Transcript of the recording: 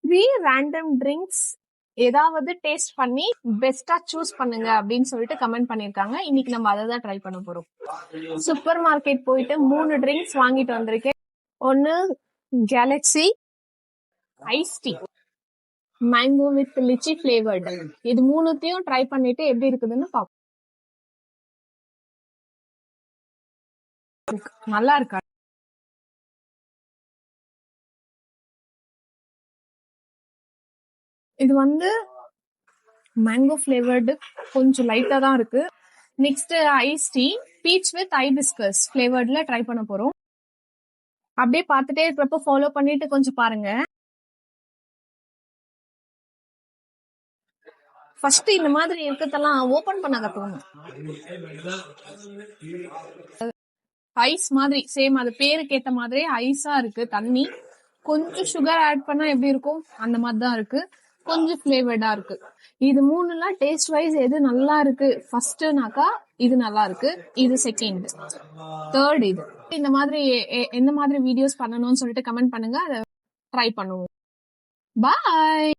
3 random drinks ஏதாவது taste பண்ணி பெஸ்டா சூஸ் பண்ணுங்க அப்படின்னு சொல்லிட்டு கமெண்ட் பண்ணிருக்காங்க. இன்னைக்கு நம்ம அதை தான் ட்ரை பண்ண போறோம். சூப்பர் மார்க்கெட் போயிட்டு 3 ட்ரிங்க்ஸ் வாங்கிட்டு வந்திருக்கேன். ஒன்னு Galaxy ice tea, mango with litchi flavoured. இது மூணுத்தையும் ட்ரை பண்ணிட்டு எப்படி இருக்குதுன்னு பாப்போம். நல்லா இருக்கா? இது வந்து மேங்கோ ஃபிளேவர்டு கொஞ்சம் லைட்டா தான் இருக்கு. Next ice tea peach with hibiscus ஃபிளேவர்ட்ல ட்ரை பண்ண போறோம். அப்படியே பார்த்துட்டே இருக்கிறப்ப ஃபாலோ பண்ணிட்டு கொஞ்சம் பாருங்க. ஃபர்ஸ்ட் இந்த மாதிரி இருக்கிறதெல்லாம் ஓபன் பண்ண கத்துக்கணும். ஐஸ் மாதிரி சேம் அது பேருக்கு ஏத்த மாதிரி ஐஸா இருக்கு. தண்ணி கொஞ்சம் சுகர் ஆட் பண்ணா எப்படி இருக்கும் அந்த மாதிரி தான் இருக்கு. கொஞ்சம் ஃபிளேவர்டா இருக்கு. இது மூணுலாம் டேஸ்ட் வைஸ் எது நல்லா இருக்கு ஃபர்ஸ்ட்னாக்கா இது நல்லா இருக்கு, இது செகண்ட், தேர்ட் இது. இந்த மாதிரி எந்த மாதிரி வீடியோஸ் பண்ணணும்னு சொல்லிட்டு கமெண்ட் பண்ணுங்க, அதை ட்ரை பண்ணுவோம். பாய்.